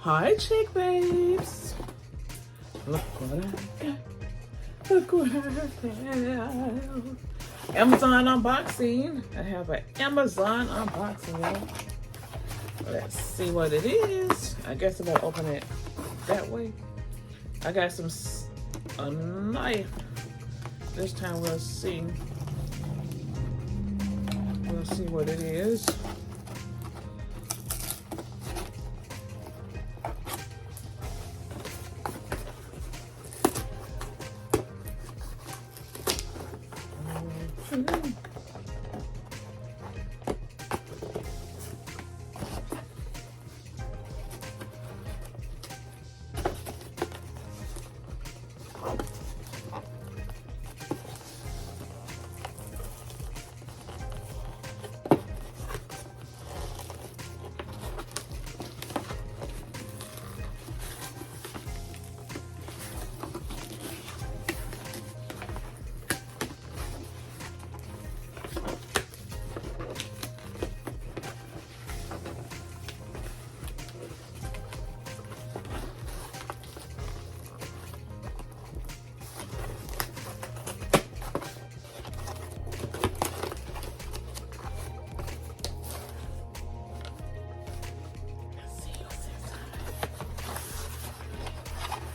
Hi, chick babes. Look what I got. Look what I have. Amazon unboxing. I have an Amazon unboxing, y'all. Let's see what it is. I guess I'm gonna open it that way. I got a knife. This time we'll see. We'll see what it is.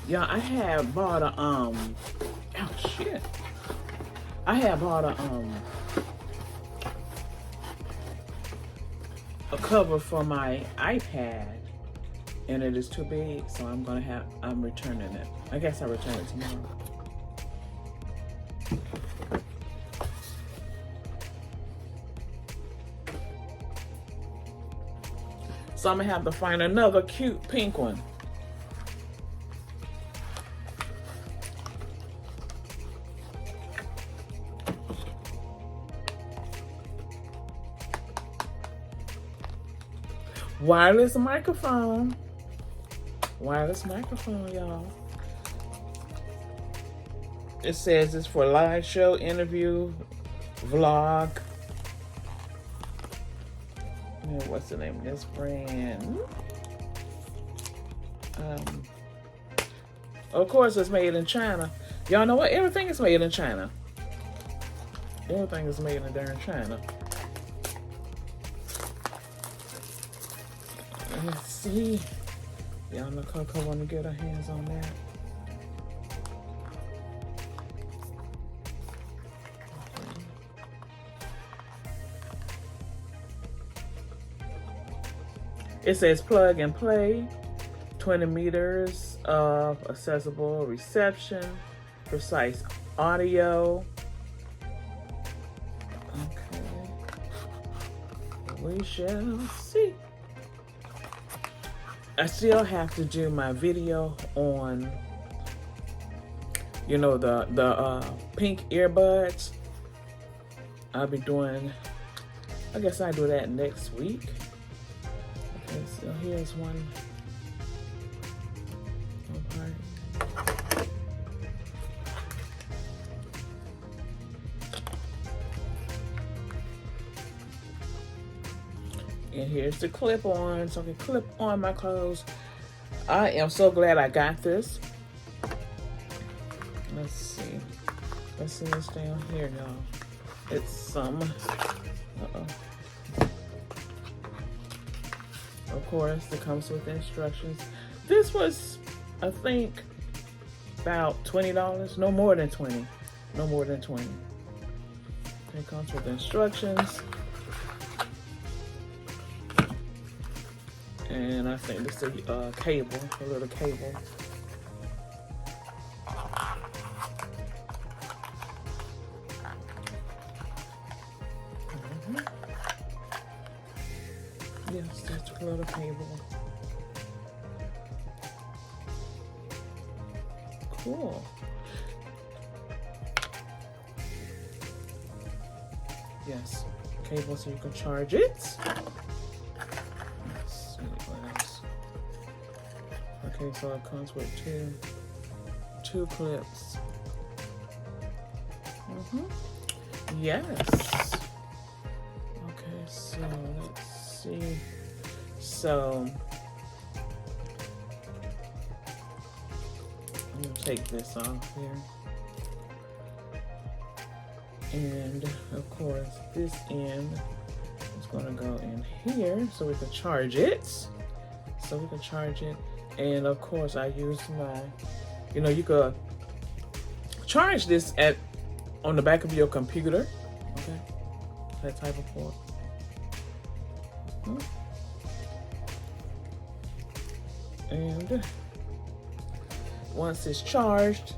Yeah, I had bought a oh shit. I had bought a cover for my iPad and it is too big, so I'm returning it. I guess I'll return it tomorrow. So I'm gonna have to find another cute pink one. Wireless microphone. Wireless microphone, y'all. It says it's for live show, interview, vlog. And what's the name of this brand? Of course, it's made in China. Y'all know what? Everything is made in China. Everything is made in darn China. Let's see. Y'all know Coco want to get her hands on that. It says plug and play, 20 meters of accessible reception, precise audio. Okay. We shall see. I still have to do my video on, you know, the pink earbuds. I'll be doing, I guess I'll do that next week. Okay, so here's one part. And here's the clip on, so I can clip on my clothes. I am so glad I got this. Let's see. Let's see what's down here, y'all. It's some, Of course, it comes with instructions. This was, I think, about $20. No more than 20. No more than 20. It comes with instructions. And I think this is a cable, a little cable. Yes, that's a little cable. Cool. Yes, cable so you can charge it. Okay, so it comes with two clips. Yes. Okay, so let's see. So take this off here. And of course, this end is going to go in here so we can charge it. And of course, I use my, you could charge this on the back of your computer. Okay, that type of port. And once it's charged,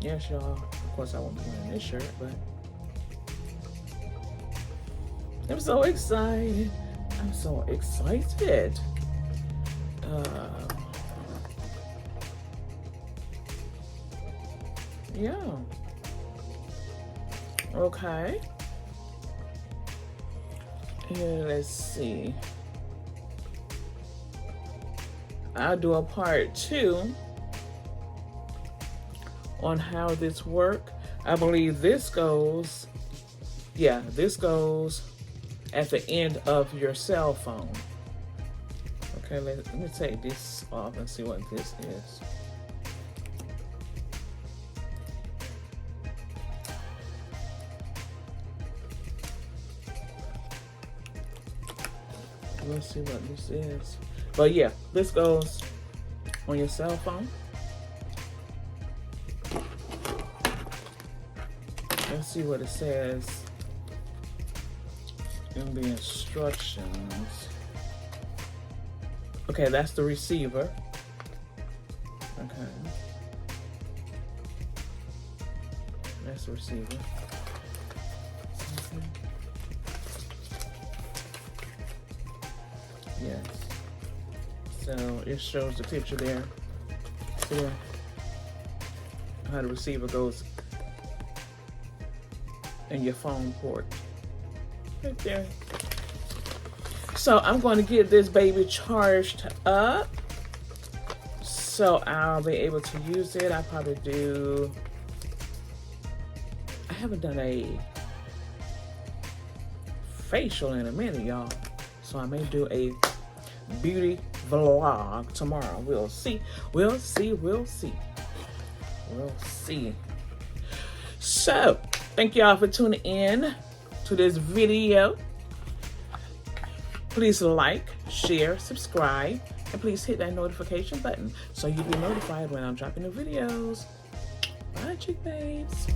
yes, y'all. Of course, I won't be wearing this shirt, but I'm so excited. Yeah. Okay. And let's see. I'll do a part 2 on how this works. I believe this goes at the end of your cell phone. Okay, let me take this off and see what this is. Let's see what this is. But yeah, this goes on your cell phone. Let's see what it says in the instructions. Okay, that's the receiver. Okay. That's the receiver. Okay. Yes. So it shows the picture there. See how the receiver goes in your phone port. Right there. So I'm going to get this baby charged up so I'll be able to use it. I haven't done a facial in a minute, y'all. So I may do a beauty vlog tomorrow. We'll see. So thank y'all for tuning in to this video. Please like, share, subscribe, and please hit that notification button so you'll be notified when I'm dropping new videos. Bye, chick babes.